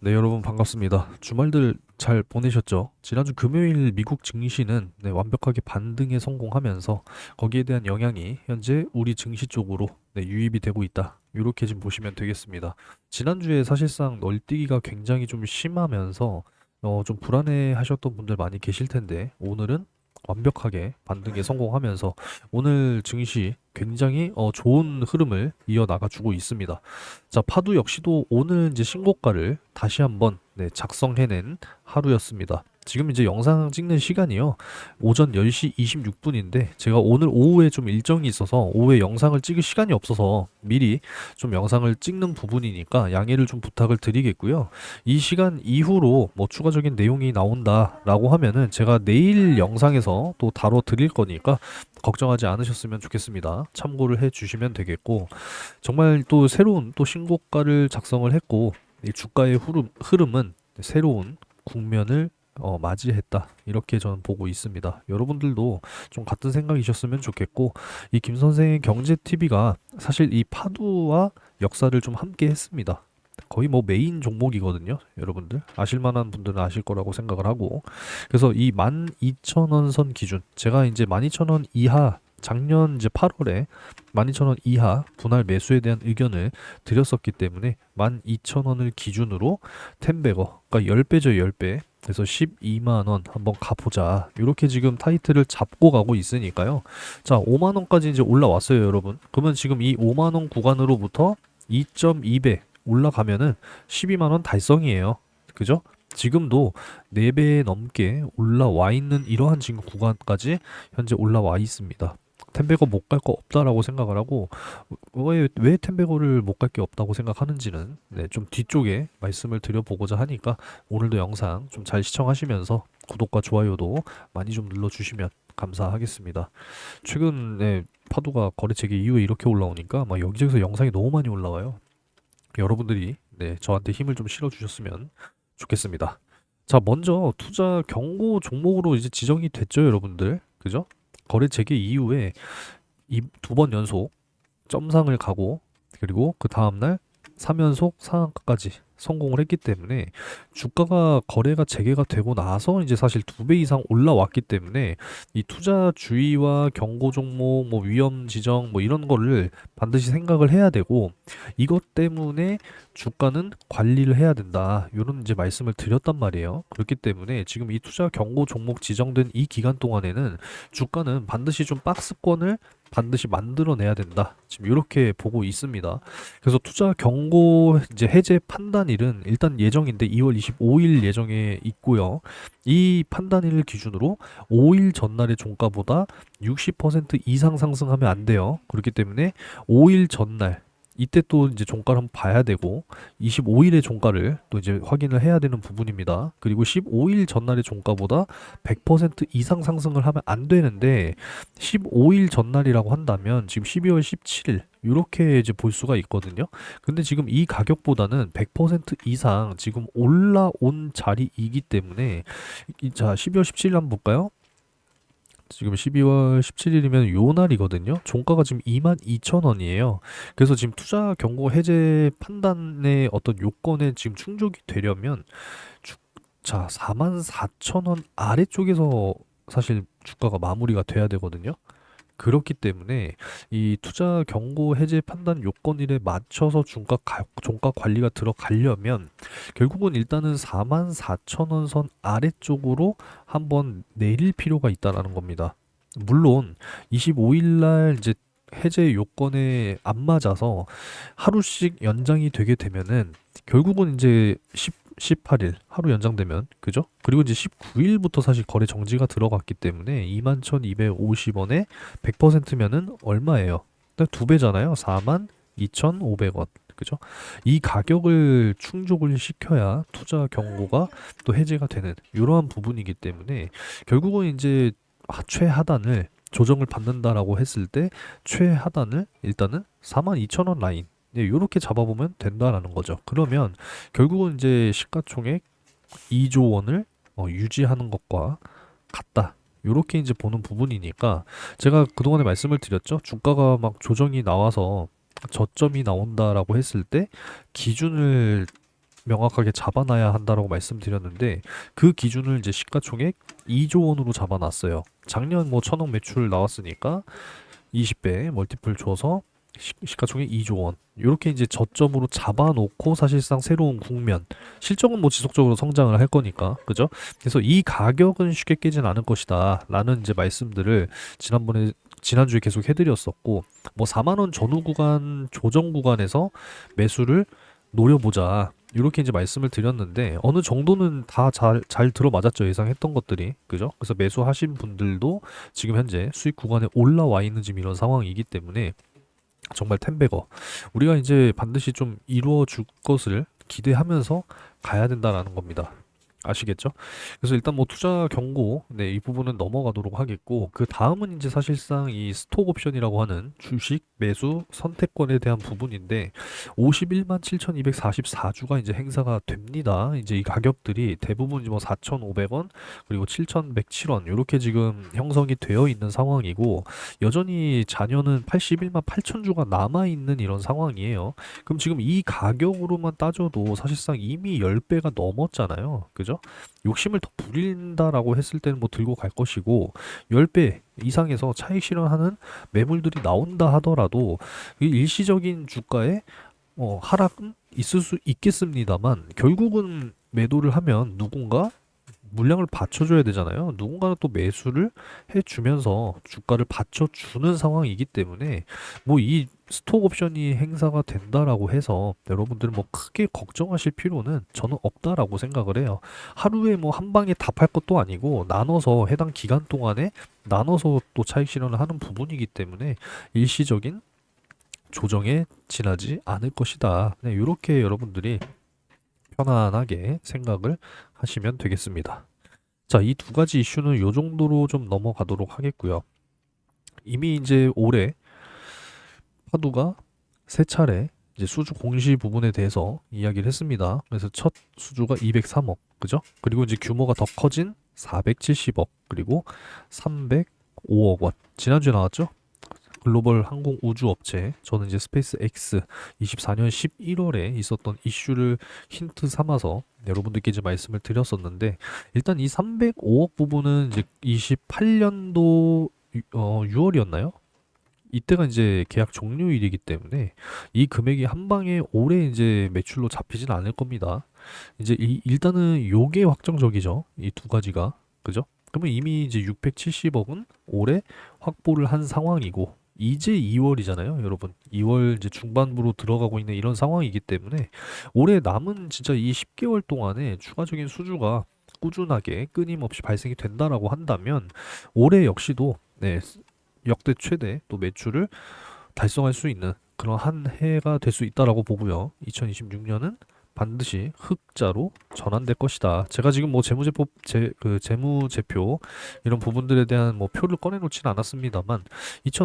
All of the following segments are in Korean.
네, 여러분 반갑습니다. 주말들 잘 보내셨죠? 지난주 금요일 미국 증시는 완벽하게 반등에 성공하면서 거기에 대한 영향이 현재 우리 증시 쪽으로 유입이 되고 있다. 이렇게 지금 보시면 되겠습니다. 지난주에 사실상 널뛰기가 굉장히 좀 심하면서 좀 불안해 하셨던 분들 많이 계실 텐데 오늘은 완벽하게 반등에 성공하면서 오늘 증시 굉장히 좋은 흐름을 이어나가 주고 있습니다. 자, 파도 역시도 오늘 이제 신고가를 다시 한번 작성해낸 하루였습니다. 지금 이제 영상 찍는 시간이요. 오전 10시 26분인데 제가 오늘 오후에 좀 일정이 있어서 오후에 영상을 찍을 시간이 없어서 미리 좀 영상을 찍는 부분이니까 양해를 좀 부탁을 드리겠고요. 이 시간 이후로 뭐 추가적인 내용이 나온다라고 하면은 제가 내일 영상에서 또 다뤄 드릴 거니까 걱정하지 않으셨으면 좋겠습니다. 참고를 해 주시면 되겠고 정말 또 새로운 또 신고가를 작성을 했고 이 주가의 흐름은 새로운 국면을 맞이했다. 이렇게 저는 보고 있습니다. 여러분들도 좀 같은 생각이셨으면 좋겠고 이 김 선생의 경제 TV가 사실 이 파도와 역사를 좀 함께 했습니다. 거의 뭐 메인 종목이거든요. 여러분들 아실 만한 분들은 아실 거라고 생각을 하고 그래서 이 12,000원 선 기준 제가 이제 12,000원 이하 작년 이제 8월에 12,000원 이하 분할 매수에 대한 의견을 드렸었기 때문에 12,000원을 기준으로 텐베거 그러니까 10배죠 10배 그래서 12만 원 한번 가보자 이렇게 지금 타이틀을 잡고 가고 있으니까요. 자 5만 원까지 이제 올라왔어요 여러분. 그러면 지금 이 5만 원 구간으로부터 2.2배 올라가면은 12만 원 달성이에요. 그죠? 지금도 4배 넘게 올라와 있는 이러한 지금 구간까지 현재 올라와 있습니다. 텐베거 못 갈 거 없다라고 생각을 하고 왜 텐베거를 못 갈 게 없다고 생각하는지는 좀 뒤쪽에 말씀을 드려보고자 하니까 오늘도 영상 좀 잘 시청하시면서 구독과 좋아요도 많이 좀 눌러주시면 감사하겠습니다. 최근에 파도가 거래 재개 이후에 이렇게 올라오니까 막 여기저기서 영상이 너무 많이 올라와요. 여러분들이 저한테 힘을 좀 실어주셨으면 좋겠습니다. 자, 먼저 투자 경고 종목으로 이제 지정이 됐죠, 여러분들. 그죠? 거래 재개 이후에 이 두 번 연속 점상을 가고 그리고 그 다음날 3연속 상한가까지 성공을 했기 때문에 주가가 거래가 재개가 되고 나서 이제 사실 2배 이상 올라왔기 때문에 이 투자 주의와 경고 종목 뭐 위험 지정 뭐 이런 거를 반드시 생각을 해야 되고 이것 때문에 주가는 관리를 해야 된다. 이런 이제 말씀을 드렸단 말이에요. 그렇기 때문에 지금 이 투자 경고 종목 지정된 이 기간 동안에는 주가는 반드시 좀 박스권을 반드시 만들어내야 된다. 지금 이렇게 보고 있습니다. 그래서 투자 경고 이제 해제 판단일은 일단 예정인데 2월 25일 예정에 있고요. 이 판단일을 기준으로 5일 전날의 종가보다 60% 이상 상승하면 안 돼요. 그렇기 때문에 5일 전날 이때 또 이제 종가를 한번 봐야 되고 25일의 종가를 또 이제 확인을 해야 되는 부분입니다. 그리고 15일 전날의 종가보다 100% 이상 상승을 하면 안 되는데 15일 전날이라고 한다면 지금 12월 17일 이렇게 이제 볼 수가 있거든요. 근데 지금 이 가격보다는 100% 이상 지금 올라온 자리이기 때문에 자 12월 17일 한번 볼까요? 지금 12월 17일이면 요 날이거든요. 종가가 지금 22,000원이에요. 그래서 지금 투자 경고 해제 판단의 어떤 요건에 지금 충족이 되려면 주, 자 44,000원 아래쪽에서 사실 주가가 마무리가 돼야 되거든요. 그렇기 때문에 이 투자 경고 해제 판단 요건일에 맞춰서 종가 관리가 들어가려면 결국은 일단은 44,000원 선 아래쪽으로 한번 내릴 필요가 있다라는 겁니다. 물론 25일 날 이제 해제 요건에 안 맞아서 하루씩 연장이 되게 되면은 결국은 이제 18일 하루 연장되면 그죠? 그리고 이제 19일부터 사실 거래 정지가 들어갔기 때문에 21,250원에 100%면은 얼마예요? 두 배잖아요. 42,500원. 그죠? 이 가격을 충족을 시켜야 투자 경고가 또 해제가 되는 이러한 부분이기 때문에 결국은 이제 최하단을 조정을 받는다라고 했을 때 최하단을 일단은 42,000원 라인 요렇게 잡아보면 된다라는 거죠. 그러면 결국은 이제 시가총액 2조 원을 유지하는 것과 같다. 요렇게 이제 보는 부분이니까 제가 그동안에 말씀을 드렸죠. 주가가 막 조정이 나와서 저점이 나온다라고 했을 때 기준을 명확하게 잡아놔야 한다라고 말씀드렸는데 그 기준을 이제 시가총액 2조 원으로 잡아놨어요. 작년 뭐 천억 매출 나왔으니까 20배 멀티플 줘서 시가총액 2조 원. 이렇게 이제 저점으로 잡아놓고 사실상 새로운 국면, 실적은 뭐 지속적으로 성장을 할 거니까, 그죠? 그래서 이 가격은 쉽게 깨진 않을 것이다. 라는 이제 말씀들을 지난주에 계속 해드렸었고, 뭐 4만 원 전후 구간, 조정 구간에서 매수를 노려보자. 이렇게 이제 말씀을 드렸는데 어느 정도는 다 잘 들어맞았죠. 예상했던 것들이. 그죠? 그래서 매수하신 분들도 지금 현재 수익 구간에 올라와 있는 지금 이런 상황이기 때문에 정말 텐베거 우리가 이제 반드시 좀 이루어 줄 것을 기대하면서 가야 된다라는 겁니다. 아시겠죠? 그래서 일단 뭐 투자 경고, 네, 이 부분은 넘어가도록 하겠고, 그 다음은 이제 사실상 이 스톡 옵션이라고 하는 주식 매수 선택권에 대한 부분인데, 51만 7,244주가 이제 행사가 됩니다. 이제 이 가격들이 대부분 뭐 4,500원, 그리고 7,107원, 이렇게 지금 형성이 되어 있는 상황이고, 여전히 잔여는 81만 8천주가 남아있는 이런 상황이에요. 그럼 지금 이 가격으로만 따져도 사실상 이미 10배가 넘었잖아요. 그죠? 욕심을 더 부린다라고 했을 때는 뭐 들고 갈 것이고 10배 이상에서 차익 실현하는 매물들이 나온다 하더라도 이 일시적인 주가의 하락은 있을 수 있겠습니다만 결국은 매도를 하면 누군가 물량을 받쳐줘야 되잖아요. 누군가는 또 매수를 해주면서 주가를 받쳐주는 상황이기 때문에 뭐 이 스톡 옵션이 행사가 된다라고 해서 여러분들은 뭐 크게 걱정하실 필요는 저는 없다라고 생각을 해요. 하루에 뭐 한 방에 다 팔 것도 아니고 나눠서 해당 기간 동안에 나눠서 또 차익 실현을 하는 부분이기 때문에 일시적인 조정에 지나지 않을 것이다. 네, 이렇게 여러분들이 편안하게 생각을 하시면 되겠습니다. 자, 이 두 가지 이슈는 요 정도로 좀 넘어가도록 하겠고요. 이미 이제 올해 파두가 세 차례 이제 수주 공시 부분에 대해서 이야기를 했습니다. 그래서 첫 수주가 203억, 그죠? 그리고 이제 규모가 더 커진 470억, 그리고 305억 원. 지난주에 나왔죠? 글로벌 항공 우주 업체, 저는 이제 스페이스 X 24년 11월에 있었던 이슈를 힌트 삼아서 여러분들께 이제 말씀을 드렸었는데, 일단 이 305억 부분은 이제 28년도 6월이었나요? 이때가 이제 계약 종료일이기 때문에 이 금액이 한 방에 올해 이제 매출로 잡히진 않을 겁니다. 이제 일단은 요게 확정적이죠. 이 두 가지가. 그죠? 그러면 이미 이제 670억은 올해 확보를 한 상황이고 이제 2월이잖아요, 여러분. 2월 이제 중반부로 들어가고 있는 이런 상황이기 때문에 올해 남은 진짜 이 10개월 동안에 추가적인 수주가 꾸준하게 끊임없이 발생이 된다라고 한다면 올해 역시도 네, 역대 최대 또 매출을 달성할 수 있는 그런 한 해가 될 수 있다라고 보고요. 2026년은 반드시 흑자로 전환될 것이다. 제가 지금 뭐 재무제표 재무제표 이런 부분들에 대한 뭐 표를 꺼내놓지는 않았습니다만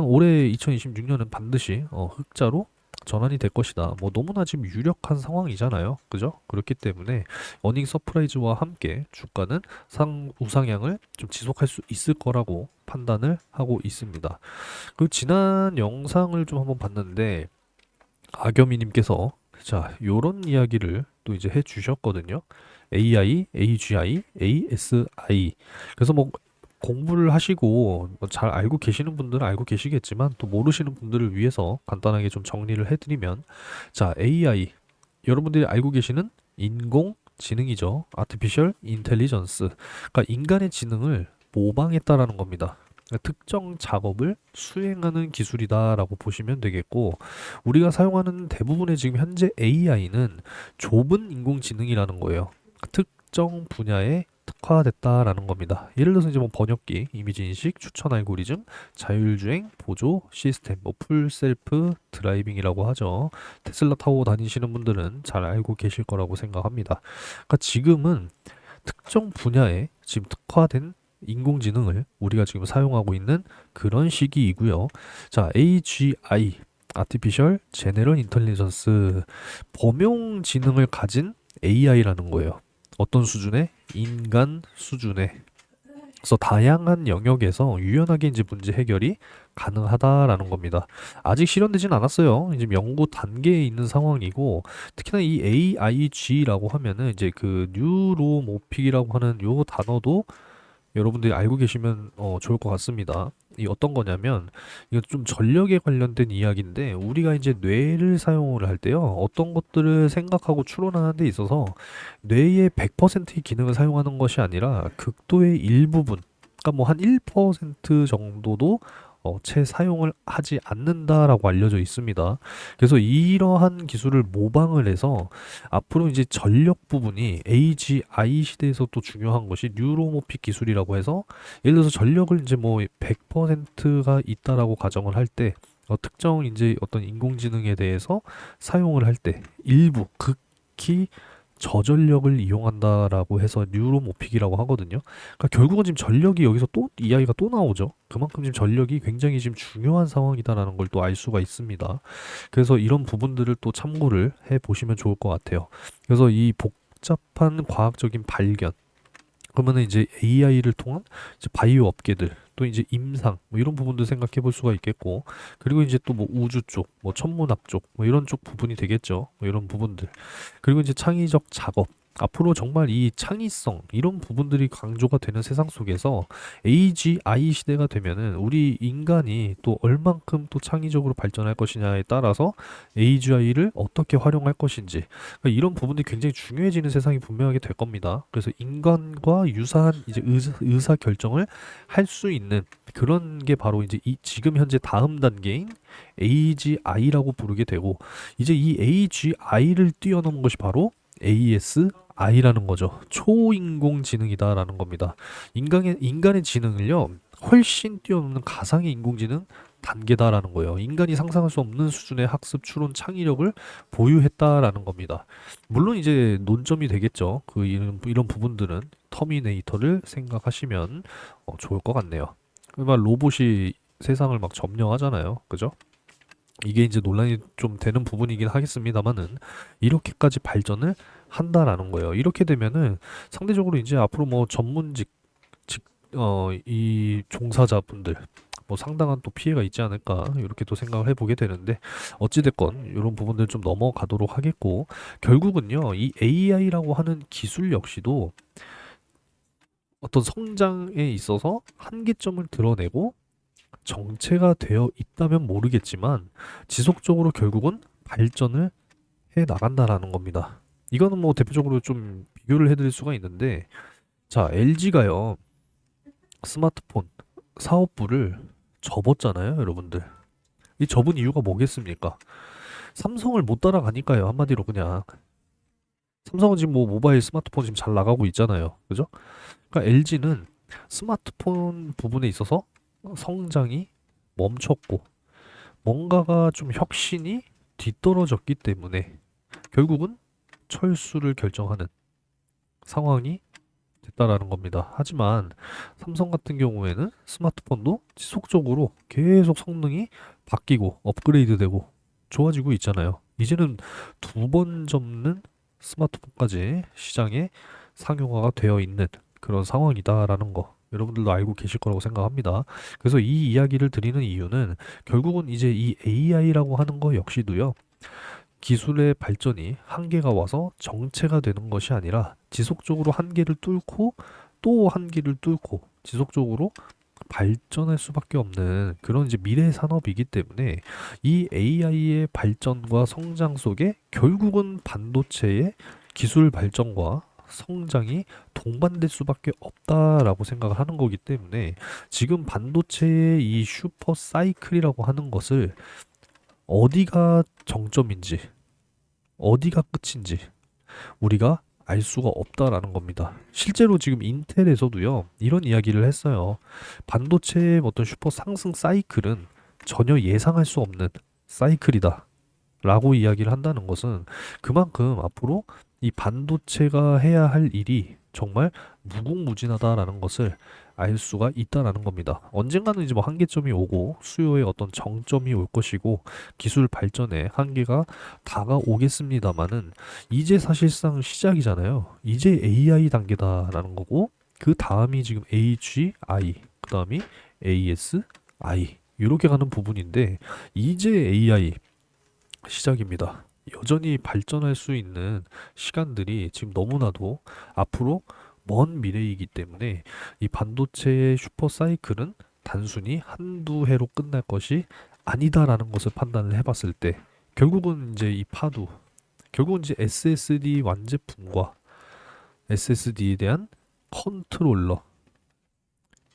올해 2026년은 반드시 흑자로 전환이 될 것이다. 뭐 너무나 지금 유력한 상황이잖아요. 그죠? 그렇기 때문에 어닝 서프라이즈와 함께 주가는 우상향을 좀 지속할 수 있을 거라고 판단을 하고 있습니다. 그 지난 영상을 좀 한번 봤는데 아겸이님께서 자 요런 이야기를 또 이제 해주셨거든요. AI, AGI, ASI. 그래서 뭐 공부를 하시고 뭐잘 알고 계시는 분들은 알고 계시겠지만 또 모르시는 분들을 위해서 간단하게 좀 정리를 해드리면 자 AI 여러분들이 알고 계시는 인공지능이죠. Artificial Intelligence. 그러니까 인간의 지능을 모방했다라는 겁니다. 그러니까 특정 작업을 수행하는 기술이다라고 보시면 되겠고 우리가 사용하는 대부분의 지금 현재 AI는 좁은 인공지능이라는 거예요. 특정 분야에 특화됐다라는 겁니다. 예를 들어서 이제 뭐 번역기, 이미지 인식, 추천 알고리즘, 자율주행, 보조 시스템, 뭐 풀셀프 드라이빙이라고 하죠. 테슬라 타고 다니시는 분들은 잘 알고 계실 거라고 생각합니다. 그러니까 지금은 특정 분야에 지금 특화된 인공지능을 우리가 지금 사용하고 있는 그런 시기이고요. 자, AGI, Artificial General Intelligence, 범용 지능을 가진 AI라는 거예요. 어떤 수준의? 인간 수준의. 그래서 다양한 영역에서 유연하게 이제 문제 해결이 가능하다라는 겁니다. 아직 실현되진 않았어요. 이제 연구 단계에 있는 상황이고, 특히나 이 AIG라고 하면은 이제 그 뉴로모픽이라고 하는 요 단어도 여러분들이 알고 계시면 좋을 것 같습니다. 이 어떤 거냐면 이거 좀 전력에 관련된 이야기인데, 우리가 이제 뇌를 사용을 할 때요, 어떤 것들을 생각하고 추론하는 데 있어서 뇌의 100%의 기능을 사용하는 것이 아니라 극도의 일부분, 그러니까 뭐 한 1% 정도도 채 사용을 하지 않는다라고 알려져 있습니다. 그래서 이러한 기술을 모방을 해서 앞으로 이제 전력 부분이 AGI 시대에서 또 중요한 것이 뉴로모픽 기술이라고 해서, 예를 들어서 전력을 이제 뭐 100%가 있다라고 가정을 할 때, 특정 이제 어떤 인공지능에 대해서 사용을 할 때 일부 극히 저전력을 이용한다라고 해서 뉴로모픽이라고 하거든요. 그러니까 결국은 지금 전력이 여기서 또 이야기가 또 나오죠. 그만큼 지금 전력이 굉장히 지금 중요한 상황이다라는 걸 또 알 수가 있습니다. 그래서 이런 부분들을 또 참고를 해 보시면 좋을 것 같아요. 그래서 이 복잡한 과학적인 발견, 그러면은 이제 AI를 통한 이제 바이오 업계들, 또 이제 임상 뭐 이런 부분도 생각해 볼 수가 있겠고, 그리고 이제 또 뭐 우주 쪽, 뭐 천문학 쪽, 뭐 이런 쪽 부분이 되겠죠. 뭐 이런 부분들. 그리고 이제 창의적 작업. 앞으로 정말 이 창의성 이런 부분들이 강조가 되는 세상 속에서 AGI 시대가 되면은 우리 인간이 또 얼만큼 또 창의적으로 발전할 것이냐에 따라서 AGI를 어떻게 활용할 것인지, 그러니까 이런 부분들이 굉장히 중요해지는 세상이 분명하게 될 겁니다. 그래서 인간과 유사한 이제 의사 결정을 할 수 있는 그런 게 바로 이제 이 지금 현재 다음 단계인 AGI라고 부르게 되고, 이제 이 AGI를 뛰어넘은 것이 바로 ASI라는 거죠. 초인공지능이다라는 겁니다. 인간의 지능을요, 훨씬 뛰어넘는 가상의 인공지능 단계다라는 거예요. 인간이 상상할 수 없는 수준의 학습, 추론, 창의력을 보유했다라는 겁니다. 물론 이제 논점이 되겠죠. 이런 부분들은 터미네이터를 생각하시면 좋을 것 같네요. 막 로봇이 세상을 막 점령하잖아요. 그죠? 이게 이제 논란이 좀 되는 부분이긴 하겠습니다만은, 이렇게까지 발전을 한다라는 거예요. 이렇게 되면은 상대적으로 이제 앞으로 뭐 이 종사자분들 뭐 상당한 또 피해가 있지 않을까, 이렇게 또 생각을 해보게 되는데, 어찌됐건 이런 부분들 좀 넘어가도록 하겠고, 결국은요 이 AI라고 하는 기술 역시도 어떤 성장에 있어서 한계점을 드러내고 정체가 되어 있다면 모르겠지만, 지속적으로 결국은 발전을 해 나간다라는 겁니다. 이거는 뭐 대표적으로 좀 비교를 해드릴 수가 있는데, 자, LG가요 스마트폰 사업부를 접었잖아요, 여러분들. 이 접은 이유가 뭐겠습니까? 삼성을 못 따라가니까요, 한마디로 그냥. 삼성은 지금 뭐 모바일 스마트폰 지금 잘 나가고 있잖아요, 그죠? 그러니까 LG는 스마트폰 부분에 있어서 성장이 멈췄고, 뭔가가 좀 혁신이 뒤떨어졌기 때문에 결국은 철수를 결정하는 상황이 됐다라는 겁니다. 하지만 삼성 같은 경우에는 스마트폰도 지속적으로 계속 성능이 바뀌고 업그레이드되고 좋아지고 있잖아요. 이제는 두 번 접는 스마트폰까지 시장에 상용화가 되어 있는 그런 상황이다라는 거, 여러분들도 알고 계실 거라고 생각합니다. 그래서 이 이야기를 드리는 이유는, 결국은 이제 이 AI라고 하는 거 역시도요, 기술의 발전이 한계가 와서 정체가 되는 것이 아니라 지속적으로 한계를 뚫고 또 한계를 뚫고 지속적으로 발전할 수밖에 없는 그런 이제 미래 산업이기 때문에, 이 AI의 발전과 성장 속에 결국은 반도체의 기술 발전과 성장이 동반될 수밖에 없다라고 생각을 하는 거기 때문에, 지금 반도체의 이 슈퍼 사이클이라고 하는 것을 어디가 정점인지 어디가 끝인지 우리가 알 수가 없다라는 겁니다. 실제로 지금 인텔에서도요, 이런 이야기를 했어요. 반도체의 어떤 슈퍼 상승 사이클은 전혀 예상할 수 없는 사이클이다 라고 이야기를 한다는 것은, 그만큼 앞으로 이 반도체가 해야 할 일이 정말 무궁무진하다라는 것을 알 수가 있다라는 겁니다. 언젠가는 이제 뭐 한계점이 오고 수요의 어떤 정점이 올 것이고 기술 발전의 한계가 다가오겠습니다만은, 이제 사실상 시작이잖아요. 이제 AI 단계다라는 거고, 그 다음이 지금 AGI, 그 다음이 ASI 이렇게 가는 부분인데 이제 AI 시작입니다. 여전히 발전할 수 있는 시간들이 지금 너무나도 앞으로 먼 미래이기 때문에 이 반도체의 슈퍼 사이클은 단순히 한두 해로 끝날 것이 아니다라는 것을 판단을 해봤을 때 결국은 이제 이 파도, 결국은 이제 SSD 완제품과 SSD에 대한 컨트롤러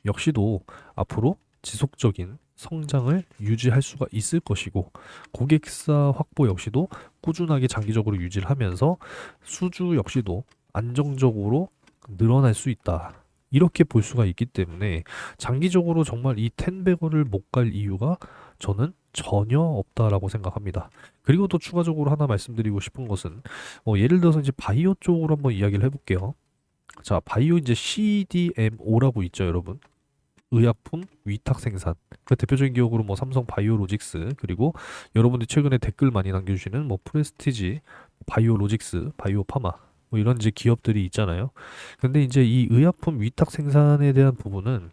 역시도 앞으로 지속적인 성장을 유지할 수가 있을 것이고 고객사 확보 역시도 꾸준하게 장기적으로 유지를 하면서 수주 역시도 안정적으로 늘어날 수 있다. 이렇게 볼 수가 있기 때문에 장기적으로 정말 이 텐베거를 못 갈 이유가 저는 전혀 없다라고 생각합니다. 그리고 또 추가적으로 하나 말씀드리고 싶은 것은 예를 들어서 이제 바이오 쪽으로 한번 이야기를 해볼게요. 자, 바이오 이제 CDMO라고 있죠, 여러분. 의약품 위탁 생산. 그 대표적인 기업으로 뭐 삼성 바이오로직스 그리고 여러분들이 최근에 댓글 많이 남겨주시는 뭐 프레스티지, 바이오로직스, 바이오파마 뭐 이런 이제 기업들이 있잖아요. 근데 이제 이 의약품 위탁 생산에 대한 부분은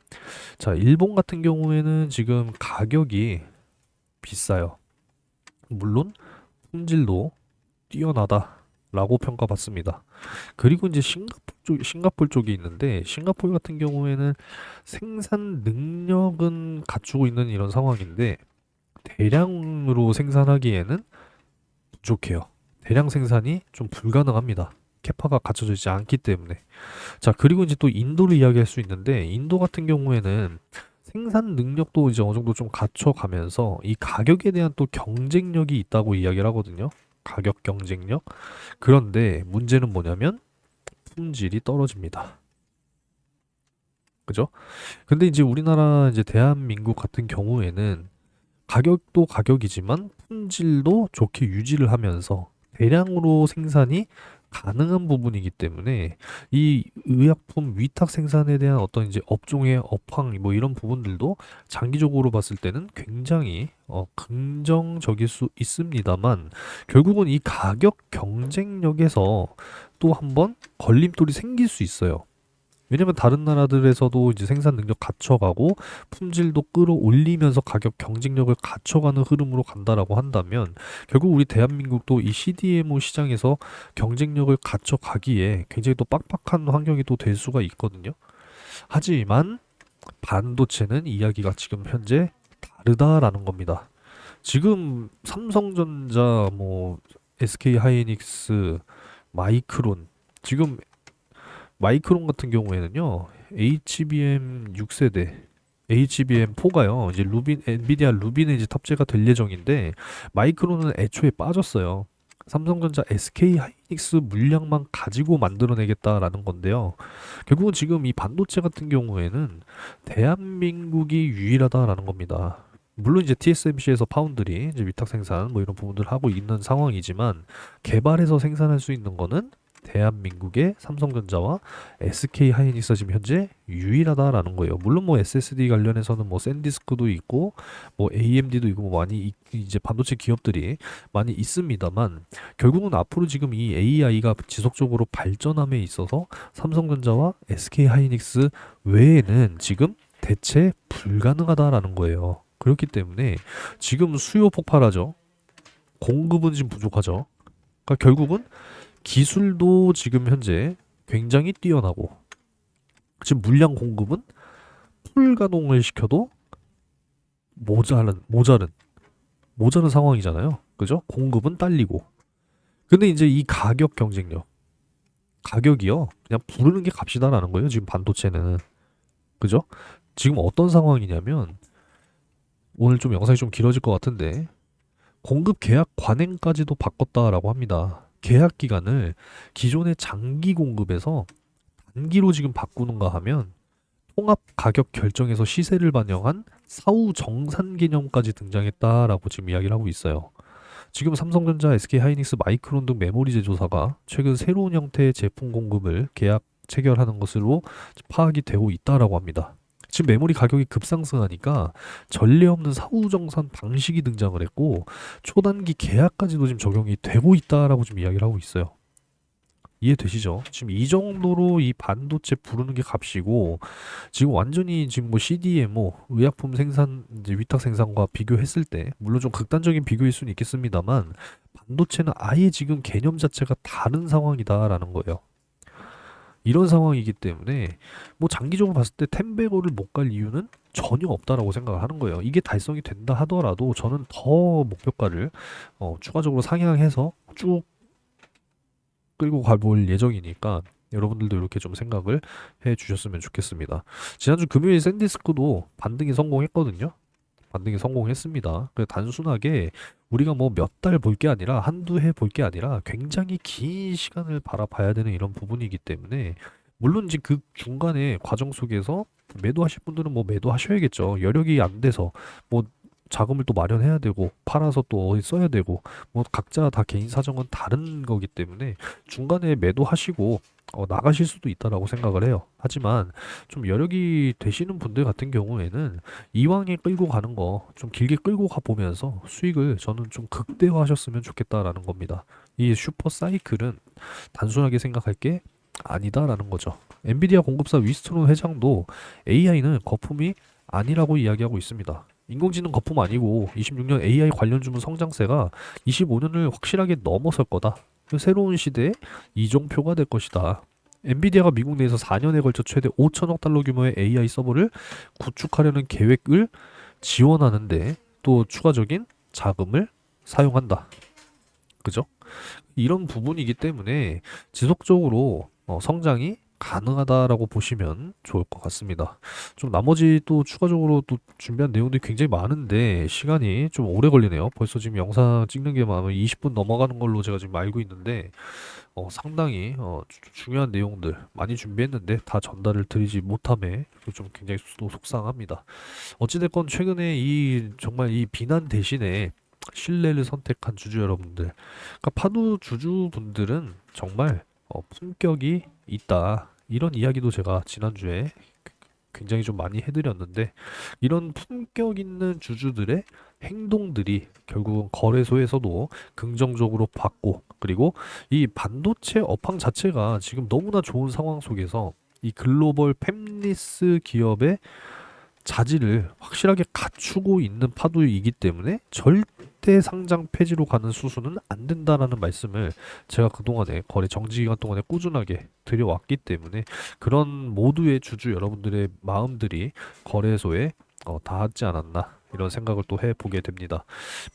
자, 일본 같은 경우에는 지금 가격이 비싸요. 물론 품질도 뛰어나다라고 평가받습니다. 그리고 이제 싱가폴 쪽이 있는데 싱가폴 같은 경우에는 생산 능력은 갖추고 있는 이런 상황인데 대량으로 생산하기에는 부족해요. 대량 생산이 좀 불가능합니다. 캐파가 갖춰져 있지 않기 때문에. 자, 그리고 이제 또 인도를 이야기할 수 있는데 인도 같은 경우에는 생산 능력도 이제 어느 정도 좀 갖춰가면서 이 가격에 대한 또 경쟁력이 있다고 이야기를 하거든요. 가격 경쟁력. 그런데 문제는 뭐냐면 품질이 떨어집니다. 그죠? 근데 이제 우리나라 이제 대한민국 같은 경우에는 가격도 가격이지만 품질도 좋게 유지를 하면서 대량으로 생산이 가능한 부분이기 때문에 이 의약품 위탁 생산에 대한 어떤 이제 업종의 업황 뭐 이런 부분들도 장기적으로 봤을 때는 굉장히 긍정적일 수 있습니다만 결국은 이 가격 경쟁력에서 또 한번 걸림돌이 생길 수 있어요. 왜냐면 다른 나라들에서도 이제 생산 능력 갖춰가고 품질도 끌어올리면서 가격 경쟁력을 갖춰가는 흐름으로 간다라고 한다면 결국 우리 대한민국도 이 CDMO 시장에서 경쟁력을 갖춰가기에 굉장히 또 빡빡한 환경이 또 될 수가 있거든요. 하지만 반도체는 이야기가 지금 현재 다르다라는 겁니다. 지금 삼성전자, 뭐 SK 하이닉스, 마이크론 지금 마이크론 같은 경우에는요, HBM 6세대, HBM4가요, 이제 엔비디아 루빈에 이제 탑재가 될 예정인데, 마이크론은 애초에 빠졌어요. 삼성전자 SK 하이닉스 물량만 가지고 만들어내겠다라는 건데요. 결국은 지금 이 반도체 같은 경우에는 대한민국이 유일하다라는 겁니다. 물론 이제 TSMC에서 파운드리, 이제 위탁 생산 뭐 이런 부분들을 하고 있는 상황이지만 개발해서 생산할 수 있는 거는 대한민국의 삼성전자와 SK 하이닉스가 지금 현재 유일하다라는 거예요. 물론 뭐 SSD 관련해서는 뭐 샌디스크도 있고 뭐 AMD도 있고 뭐 많이 이제 반도체 기업들이 많이 있습니다만 결국은 앞으로 지금 이 AI가 지속적으로 발전함에 있어서 삼성전자와 SK 하이닉스 외에는 지금 대체 불가능하다라는 거예요. 그렇기 때문에 지금 수요 폭발하죠. 공급은 지금 부족하죠. 그러니까 결국은 기술도 지금 현재 굉장히 뛰어나고 지금 물량 공급은 풀 가동을 시켜도 모자른 상황이잖아요. 그죠? 공급은 딸리고. 근데 이제 이 가격 경쟁력, 가격이요. 그냥 부르는 게 값이다라는 거예요. 지금 반도체는. 그죠? 지금 어떤 상황이냐면 오늘 좀 영상이 좀 길어질 것 같은데 공급 계약 관행까지도 바꿨다라고 합니다. 계약 기간을 기존의 장기 공급에서 단기로 지금 바꾸는가 하면 통합 가격 결정에서 시세를 반영한 사후 정산 개념까지 등장했다라고 지금 이야기를 하고 있어요. 지금 삼성전자, SK 하이닉스, 마이크론 등 메모리 제조사가 최근 새로운 형태의 제품 공급을 계약 체결하는 것으로 파악이 되고 있다라고 합니다. 지금 메모리 가격이 급상승하니까 전례 없는 사후정산 방식이 등장을 했고 초단기 계약까지도 지금 적용이 되고 있다라고 지금 이야기를 하고 있어요. 이해되시죠? 지금 이 정도로 이 반도체 부르는 게 값이고 지금 완전히 지금 뭐 CDMO 의약품 생산 이제 위탁 생산과 비교했을 때 물론 좀 극단적인 비교일 수는 있겠습니다만 반도체는 아예 지금 개념 자체가 다른 상황이다라는 거예요. 이런 상황이기 때문에 뭐 장기적으로 봤을 때 템베거를 못 갈 이유는 전혀 없다라고 생각을 하는 거예요. 이게 달성이 된다 하더라도 저는 더 목표가를 추가적으로 상향해서 쭉 끌고 가볼 예정이니까 여러분들도 이렇게 좀 생각을 해 주셨으면 좋겠습니다. 지난주 금요일 샌디스크도 반등이 성공했거든요. 반등이 성공했습니다. 그 단순하게 우리가 뭐 몇 달 볼 게 아니라 한두 해 볼 게 아니라 굉장히 긴 시간을 바라봐야 되는 이런 부분이기 때문에 물론 이제 그 중간에 과정 속에서 매도하실 분들은 뭐 매도하셔야겠죠. 여력이 안 돼서 뭐 자금을 또 마련해야 되고 팔아서 또 어디 써야 되고 뭐 각자 다 개인 사정은 다른 거기 때문에 중간에 매도하시고 나가실 수도 있다라고 생각을 해요. 하지만 좀 여력이 되시는 분들 같은 경우에는 이왕에 끌고 가는 거 좀 길게 끌고 가 보면서 수익을 저는 좀 극대화하셨으면 좋겠다라는 겁니다. 이 슈퍼 사이클은 단순하게 생각할 게 아니다라는 거죠. 엔비디아 공급사 위스트론 회장도 AI는 거품이 아니라고 이야기하고 있습니다. 인공지능 거품 아니고 26년 AI 관련 주문 성장세가 25년을 확실하게 넘어설 거다. 새로운 시대의 이종표가 될 것이다. 엔비디아가 미국 내에서 4년에 걸쳐 최대 5천억 달러 규모의 AI 서버를 구축하려는 계획을 지원하는데 또 추가적인 자금을 사용한다. 그죠? 이런 부분이기 때문에 지속적으로 성장이 가능하다라고 보시면 좋을 것 같습니다. 좀 나머지 또 추가적으로 또 준비한 내용들이 굉장히 많은데 시간이 좀 오래 걸리네요. 벌써 지금 영상 찍는 게 아마 20분 넘어가는 걸로 제가 지금 알고 있는데 상당히 중요한 내용들 많이 준비했는데 다 전달을 드리지 못함에 좀 굉장히 또 속상합니다. 어찌됐건 최근에 이 정말 이 비난 대신에 신뢰를 선택한 주주 여러분들, 그러니까 파도 주주분들은 정말 품격이 있다. 이런 이야기도 제가 지난주에 굉장히 좀 많이 해드렸는데 이런 품격 있는 주주들의 행동들이 결국은 거래소에서도 긍정적으로 받고 그리고 이 반도체 업황 자체가 지금 너무나 좋은 상황 속에서 이 글로벌 팹리스 기업의 자질을 확실하게 갖추고 있는 파도이기 때문에 절대 상장 폐지로 가는 수순은 안 된다라는 말씀을 제가 그동안에 거래 정지 기간 동안에 꾸준하게 드려왔기 때문에 그런 모두의 주주 여러분들의 마음들이 거래소에 닿았지 않았나 이런 생각을 또 해보게 됩니다.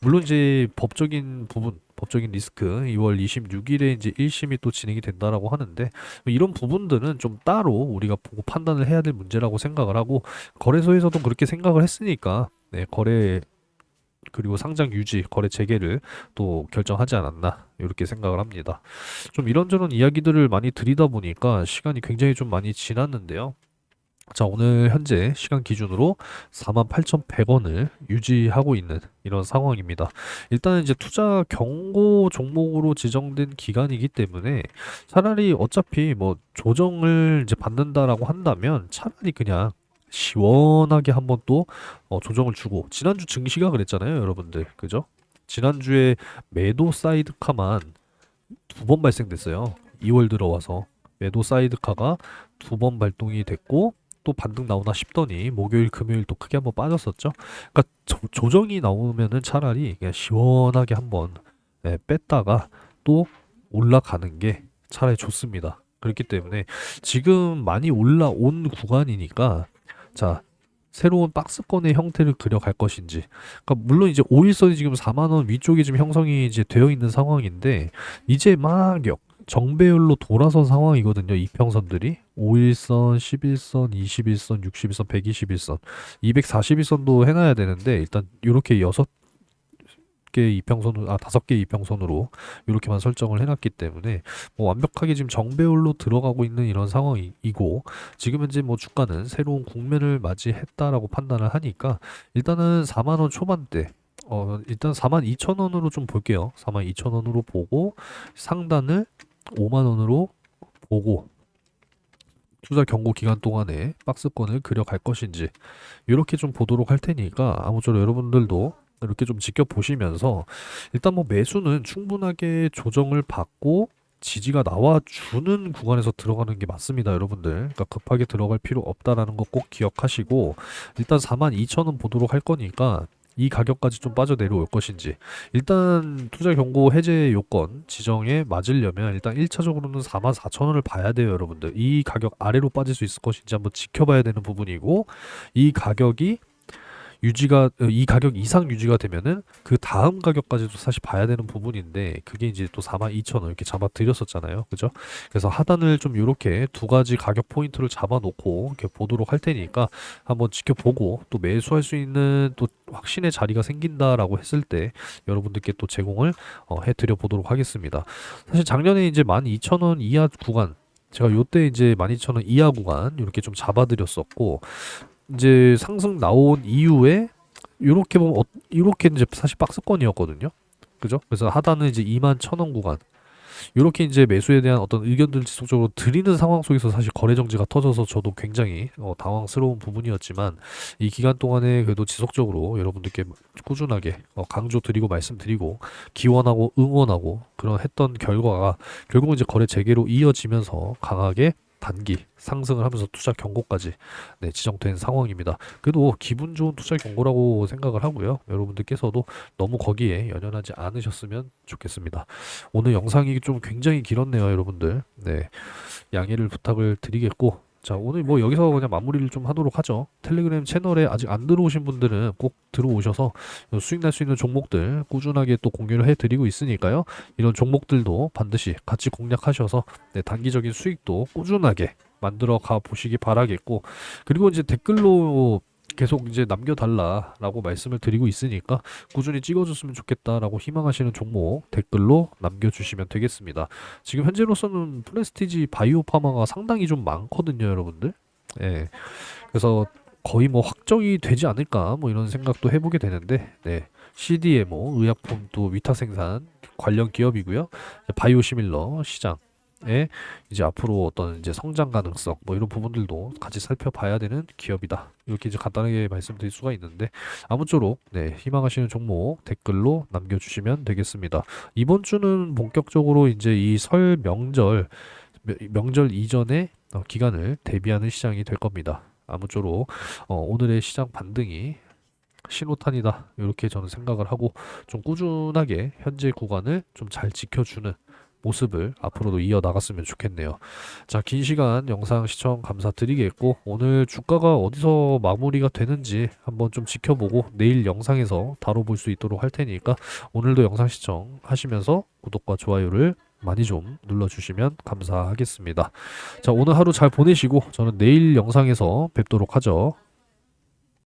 물론 이제 법적인 부분, 법적인 리스크 2월 26일에 이제 1심이 또 진행이 된다라고 하는데 이런 부분들은 좀 따로 우리가 보고 판단을 해야 될 문제라고 생각을 하고 거래소에서도 그렇게 생각을 했으니까 네, 거래 그리고 상장 유지, 거래 재개를 또 결정하지 않았나 이렇게 생각을 합니다. 좀 이런저런 이야기들을 많이 드리다 보니까 시간이 굉장히 좀 많이 지났는데요. 자, 오늘 현재 시간 기준으로 48,100원을 유지하고 있는 이런 상황입니다. 일단은 이제 투자 경고 종목으로 지정된 기간이기 때문에 차라리 어차피 뭐 조정을 이제 받는다라고 한다면 차라리 그냥 시원하게 한번 또 조정을 주고 지난주 증시가 그랬잖아요, 여러분들. 그죠? 지난주에 매도 사이드카만 두 번 발생됐어요. 2월 들어와서 매도 사이드카가 두 번 발동이 됐고 또 반등 나오나 싶더니 목요일 금요일 또 크게 한번 빠졌었죠. 그러니까 조정이 나오면은 차라리 그냥 시원하게 한번 뺐다가 또 올라가는 게 차라리 좋습니다. 그렇기 때문에 지금 많이 올라온 구간이니까 자 새로운 박스권의 형태를 그려갈 것인지. 그러니까 물론 이제 5일선이 지금 4만 원 위쪽에 지금 형성이 이제 되어 있는 상황인데 이제 막 정배열로 돌아선 상황이거든요. 이평선들이 5일선, 11선, 21선, 61선, 121선, 241선도 해놔야 되는데 일단 이렇게 6개 이평선으로 5개 이평선으로 이렇게만 설정을 해놨기 때문에 뭐 완벽하게 지금 정배열로 들어가고 있는 이런 상황이고 지금 현재 뭐 주가는 새로운 국면을 맞이했다라고 판단을 하니까 일단은 4만 원 초반대 일단 42,000원으로 좀 볼게요. 42,000원으로 보고 상단을 5만 원으로 보고 투자 경고 기간 동안에 박스권을 그려갈 것인지 이렇게 좀 보도록 할 테니까 아무쪼록 여러분들도 이렇게 좀 지켜보시면서 일단 뭐 매수는 충분하게 조정을 받고 지지가 나와주는 구간에서 들어가는 게 맞습니다, 여러분들. 그러니까 급하게 들어갈 필요 없다라는 거 꼭 기억하시고 일단 42,000원 보도록 할 거니까 이 가격까지 좀 빠져 내려올 것인지 일단 투자 경고 해제 요건 지정에 맞으려면 일단 1차적으로는 44,000원을 봐야 돼요, 여러분들. 이 가격 아래로 빠질 수 있을 것인지 한번 지켜봐야 되는 부분이고 이 가격이 이 가격 이상 유지가 되면은 그 다음 가격까지도 사실 봐야 되는 부분인데 그게 이제 또 42,000원 이렇게 잡아 드렸었잖아요. 그죠? 그래서 하단을 좀 요렇게 두 가지 가격 포인트를 잡아 놓고 이렇게 보도록 할 테니까 한번 지켜보고 또 매수할 수 있는 또 확신의 자리가 생긴다라고 했을 때 여러분들께 또 제공을 해 드려 보도록 하겠습니다. 사실 작년에 이제 12,000원 이하 구간 제가 요때 이제 12,000원 이하 구간 이렇게 좀 잡아드렸었고 이제 상승 나온 이후에 요렇게 보면 요렇게 이제 사실 박스권이었거든요. 그죠? 그래서 하단은 이제 21,000원 구간. 요렇게 이제 매수에 대한 어떤 의견들을 지속적으로 드리는 상황 속에서 사실 거래 정지가 터져서 저도 굉장히 당황스러운 부분이었지만 이 기간 동안에 그래도 지속적으로 여러분들께 꾸준하게 강조 드리고 말씀드리고 기원하고 응원하고 그런 했던 결과가 결국은 이제 거래 재개로 이어지면서 강하게 단기 상승을 하면서 투자 경고까지 지정된 상황입니다. 그래도 기분 좋은 투자 경고라고 생각을 하고요. 여러분들께서도 너무 거기에 연연하지 않으셨으면 좋겠습니다. 오늘 영상이 좀 굉장히 길었네요, 여러분들. 네, 양해를 부탁을 드리겠고 자, 오늘 뭐 여기서 그냥 마무리를 좀 하도록 하죠. 텔레그램 채널에 아직 안 들어오신 분들은 꼭 들어오셔서 수익 날 수 있는 종목들 꾸준하게 또 공유를 해드리고 있으니까요. 이런 종목들도 반드시 같이 공략하셔서 단기적인 수익도 꾸준하게 만들어 가 보시기 바라겠고 그리고 이제 댓글로 계속 이제 남겨달라라고 말씀을 드리고 있으니까 꾸준히 찍어줬으면 좋겠다라고 희망하시는 종목 댓글로 남겨주시면 되겠습니다. 지금 현재로서는 프레스티지 바이오파마가 상당히 좀 많거든요, 여러분들. 예. 그래서 거의 뭐 확정이 되지 않을까 뭐 이런 생각도 해보게 되는데 CDMO 의약품 또 위탁 생산 관련 기업이고요. 바이오시밀러 시장 이제 앞으로 어떤 이제 성장 가능성 뭐 이런 부분들도 같이 살펴봐야 되는 기업이다. 이렇게 이제 간단하게 말씀드릴 수가 있는데 아무쪼록 희망하시는 종목 댓글로 남겨주시면 되겠습니다. 이번 주는 본격적으로 이제 이 설 명절 이전의 기간을 대비하는 시장이 될 겁니다. 아무쪼록 오늘의 시장 반등이 신호탄이다. 이렇게 저는 생각을 하고 좀 꾸준하게 현재 구간을 좀 잘 지켜주는 모습을 앞으로도 이어나갔으면 좋겠네요. 자, 긴 시간 영상 시청 감사드리겠고 오늘 주가가 어디서 마무리가 되는지 한번 좀 지켜보고 내일 영상에서 다뤄볼 수 있도록 할 테니까 오늘도 영상 시청하시면서 구독과 좋아요를 많이 좀 눌러주시면 감사하겠습니다. 자, 오늘 하루 잘 보내시고 저는 내일 영상에서 뵙도록 하죠.